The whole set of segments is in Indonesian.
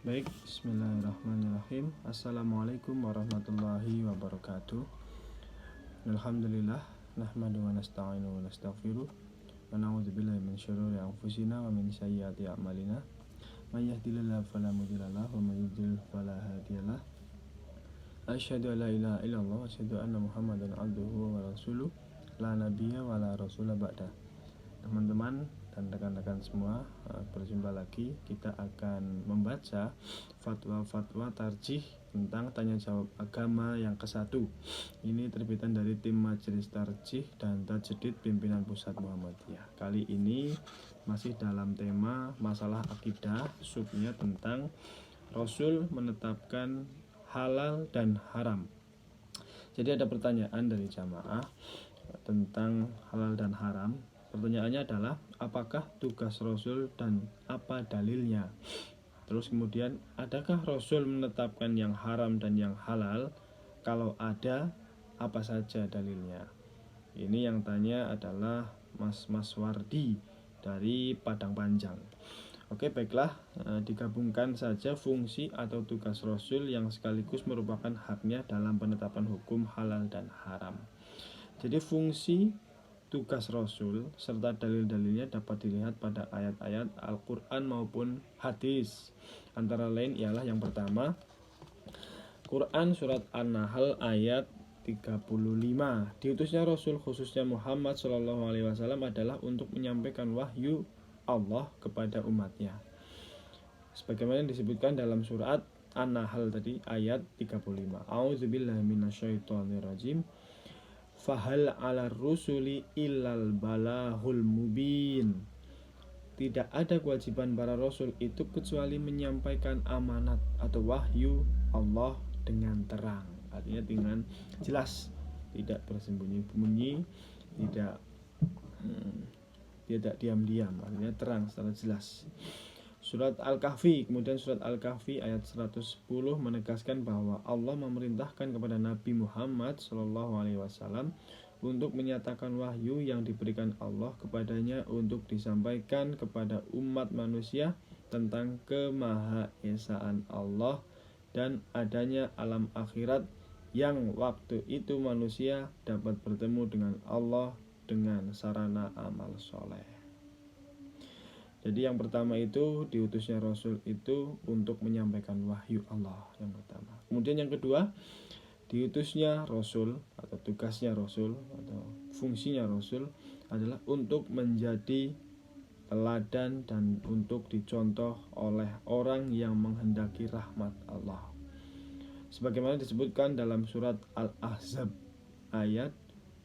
Baik, bismillahirrahmanirrahim. Assalamualaikum warahmatullahi wabarakatuh. Alhamdulillah, nahmadu wa nasta'inu wa nastaghfiruh wa na'udzubillahi min syururi anfusina wa min sayyiati a'malina. May yahdihillahu fala mudhillalah wa may yudhlil fala hadiyalah. Asyhadu an la ilaha illallah wa asyhadu anna Muhammadan abduhu wa rasuluh. La nabiyya wa la rasula ba'da. Teman-teman dan rekan-rekan semua, berjumpa lagi. Kita akan membaca fatwa-fatwa tarjih tentang tanya jawab agama yang ke-1. Ini terbitan dari tim Majelis Tarjih dan Tajdid Pimpinan Pusat Muhammadiyah. Kali ini masih dalam tema masalah akidah, subnya tentang Rasul menetapkan halal dan haram. Jadi ada pertanyaan dari jamaah tentang halal dan haram. Pertanyaannya adalah, apakah tugas Rasul dan apa dalilnya? Terus kemudian, adakah Rasul menetapkan yang haram dan yang halal? Kalau ada, apa saja dalilnya? Ini yang tanya adalah Mas Wardi dari Padang Panjang. Oke, baiklah, digabungkan saja fungsi atau tugas Rasul yang sekaligus merupakan haknya dalam penetapan hukum halal dan haram. Jadi fungsi tugas Rasul serta dalil-dalilnya dapat dilihat pada ayat-ayat Al-Quran maupun hadis. Antara lain ialah yang pertama, Quran surat An-Nahl ayat 35. Diutusnya Rasul khususnya Muhammad SAW adalah untuk menyampaikan wahyu Allah kepada umatnya. Sebagaimana disebutkan dalam surat An-Nahl tadi ayat 35. A'udzubillahi minasyaitonirrajim. Fahal ala rusuli illal balahul mubin. Tidak ada kewajiban para rasul itu kecuali menyampaikan amanat atau wahyu Allah dengan terang. Artinya dengan jelas, tidak bersembunyi-sembunyi, tidak diam-diam, artinya terang secara jelas. Surat Al-Kahfi, kemudian surat Al-Kahfi ayat 110 menegaskan bahwa Allah memerintahkan kepada Nabi Muhammad SAW untuk menyatakan wahyu yang diberikan Allah kepadanya untuk disampaikan kepada umat manusia tentang kemahaesaan Allah dan adanya alam akhirat yang waktu itu manusia dapat bertemu dengan Allah dengan sarana amal soleh. Jadi yang pertama itu diutusnya Rasul itu untuk menyampaikan wahyu Allah yang pertama. Kemudian yang kedua, diutusnya Rasul atau tugasnya Rasul atau fungsinya Rasul adalah untuk menjadi teladan dan untuk dicontoh oleh orang yang menghendaki rahmat Allah. Sebagaimana disebutkan dalam surat Al-Ahzab ayat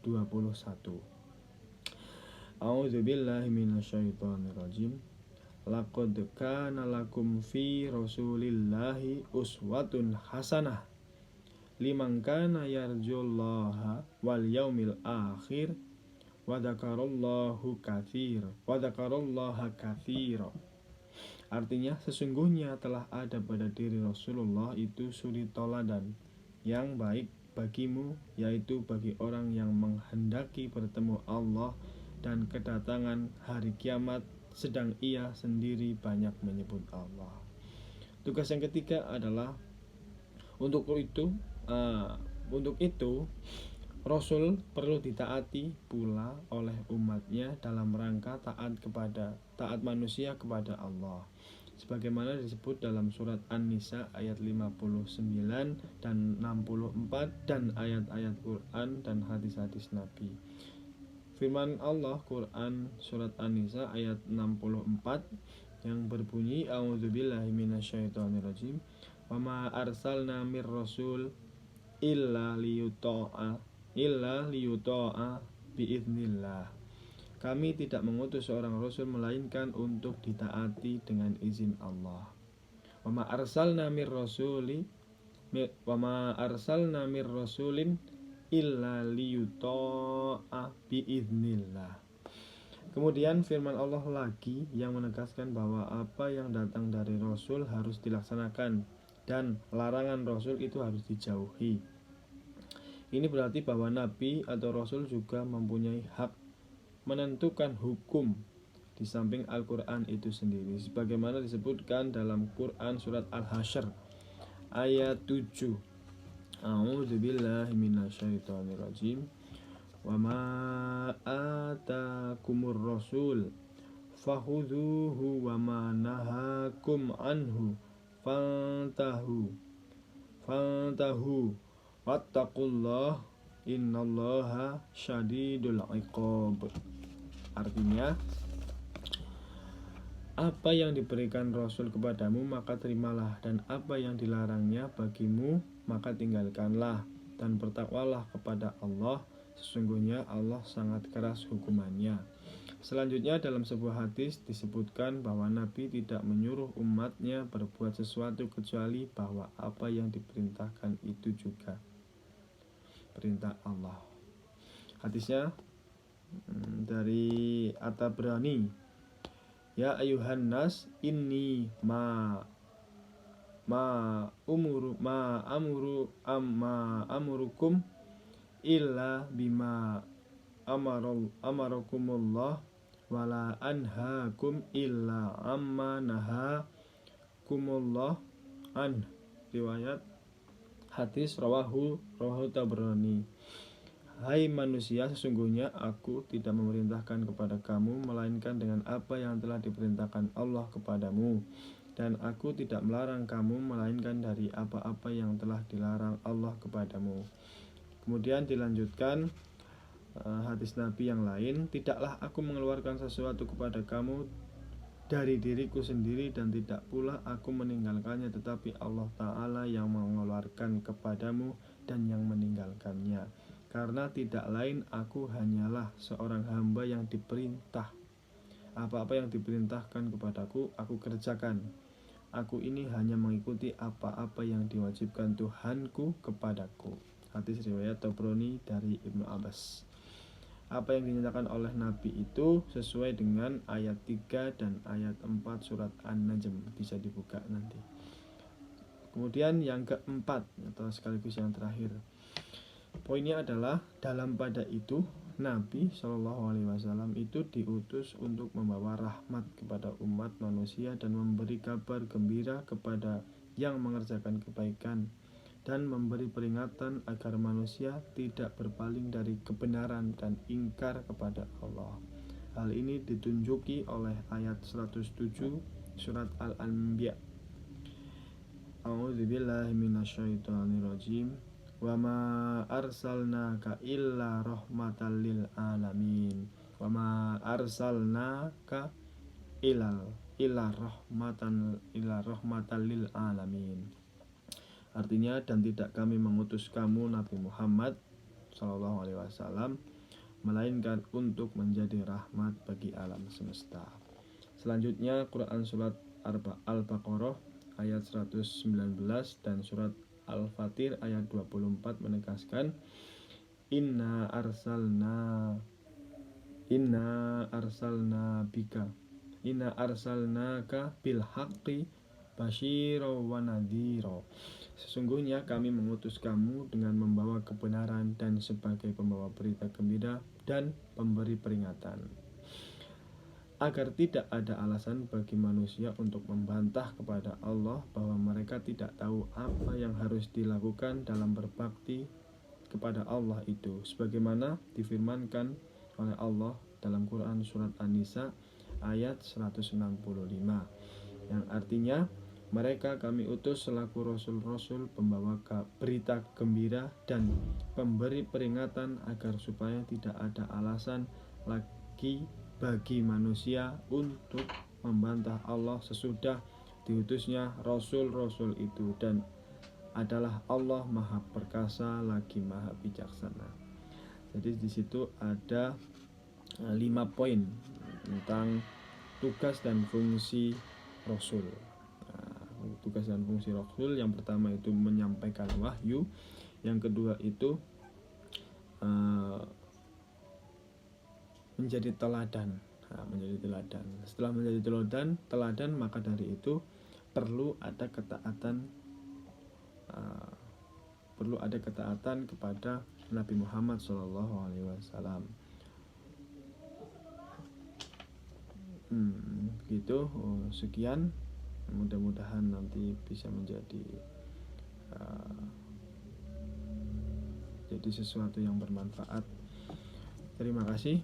21. A'udzubillahi minasyaitonirrajim. Laqad kana lakum fi rasulillahi uswatun hasanah liman kana yarjullaha wal yaumil akhir wa dzakarallaha katsira. Artinya, sesungguhnya telah ada pada diri Rasulullah itu suri toladan yang baik bagimu, yaitu bagi orang yang menghendaki bertemu Allah dan kedatangan hari kiamat, sedang ia sendiri banyak menyebut Allah. Tugas yang ketiga adalah untuk itu Rasul perlu ditaati pula oleh umatnya dalam rangka taat manusia kepada Allah. Sebagaimana disebut dalam surat An-Nisa ayat 59 dan 64 dan ayat-ayat Quran dan hadis-hadis Nabi. Firman Allah Quran surat An-Nisa ayat 64 yang berbunyi, A'udzubillahi minasyaitonirrajim. Wa ma arsalna mir rasul illa liyuta'a biiznillah. Kami tidak mengutus seorang rasul melainkan untuk ditaati dengan izin Allah. Wa ma arsalna mir rasulin illa liyuta'a biiznillah. Kemudian firman Allah lagi yang menegaskan bahwa apa yang datang dari Rasul harus dilaksanakan dan larangan Rasul itu harus dijauhi. Ini berarti bahwa Nabi atau Rasul juga mempunyai hak menentukan hukum di samping Al-Quran itu sendiri, sebagaimana disebutkan dalam Quran surat Al-Hasyr ayat 7. A'udzubillahi minasyaitonirrajim. Wa ma atakumur rasul fakhudhuhu wa ma nahakum anhu fantahu wattaqullah innallaha syadidul iqab. Artinya, apa yang diberikan Rasul kepadamu maka terimalah, dan apa yang dilarangnya bagimu maka tinggalkanlah, dan bertakwalah kepada Allah, sesungguhnya Allah sangat keras hukumannya. Selanjutnya dalam sebuah hadis disebutkan bahwa Nabi tidak menyuruh umatnya berbuat sesuatu kecuali bahwa apa yang diperintahkan itu juga perintah Allah. Hadisnya dari At-Tabrani, ya ayuhan nas inni amurukum illa bima amarakumullah wala anhaakum illa amma nahakumullah an. Riwayat hadis rawahu Tabrani. Hai manusia, sesungguhnya aku tidak memerintahkan kepada kamu melainkan dengan apa yang telah diperintahkan Allah kepadamu, dan aku tidak melarang kamu melainkan dari apa-apa yang telah dilarang Allah kepadamu. Kemudian dilanjutkan hadis Nabi yang lain, tidaklah aku mengeluarkan sesuatu kepada kamu dari diriku sendiri, dan tidak pula aku meninggalkannya, tetapi Allah Ta'ala yang mengeluarkan kepadamu dan yang meninggalkannya. Karena tidak lain aku hanyalah seorang hamba yang diperintah. Apa-apa yang diperintahkan kepadaku, aku kerjakan. Aku ini hanya mengikuti apa-apa yang diwajibkan Tuhanku kepadaku. Hadis riwayat Tabrani dari Ibnu Abbas. Apa yang dinyatakan oleh Nabi itu sesuai dengan ayat 3 dan ayat 4 surat An-Najm. Bisa dibuka nanti. Kemudian yang keempat, atau sekaligus yang terakhir, poinnya adalah dalam pada itu Nabi SAW itu diutus untuk membawa rahmat kepada umat manusia dan memberi kabar gembira kepada yang mengerjakan kebaikan, dan memberi peringatan agar manusia tidak berpaling dari kebenaran dan ingkar kepada Allah. Hal ini ditunjuki oleh ayat 107 surat Al-Anbiya. A'udzubillahi minasyaitonirrajim. Wa ma arsalnaka illa rahmatan lil alamin. Wa ma arsalnaka illa rahmatan lil alamin. Artinya, dan tidak kami mengutus kamu Nabi Muhammad SAW melainkan untuk menjadi rahmat bagi alam semesta. Selanjutnya Quran surat Al-Baqarah ayat 119 dan surat Al-Fatir ayat 24 menegaskan, Inna arsalnaka bil haqqi basyira wa nadhira. Sesungguhnya kami mengutus kamu dengan membawa kebenaran dan sebagai pembawa berita gembira dan pemberi peringatan, agar tidak ada alasan bagi manusia untuk membantah kepada Allah bahwa mereka tidak tahu apa yang harus dilakukan dalam berbakti kepada Allah itu, sebagaimana difirmankan oleh Allah dalam Quran surat An-Nisa ayat 165, yang artinya, mereka kami utus selaku rasul-rasul pembawa berita gembira dan pemberi peringatan, agar supaya tidak ada alasan lagi bagi manusia untuk membantah Allah sesudah diutusnya rasul-rasul itu, dan adalah Allah Maha Perkasa lagi Maha Bijaksana. Jadi di situ ada 5 poin tentang tugas dan fungsi Rasul. Tugas dan fungsi Rasul, yang pertama itu menyampaikan wahyu, yang kedua itu menjadi teladan. Setelah menjadi teladan, maka dari itu perlu ada ketaatan kepada Nabi Muhammad SAW. Begitu. Sekian, mudah-mudahan nanti bisa menjadi sesuatu yang bermanfaat. Terima kasih.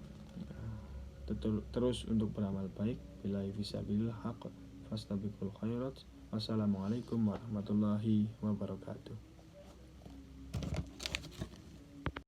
Terus untuk beramal baik. Billahi fisabilillah haqq fastabiqul khairat. Wassalamualaikum warahmatullahi wabarakatuh.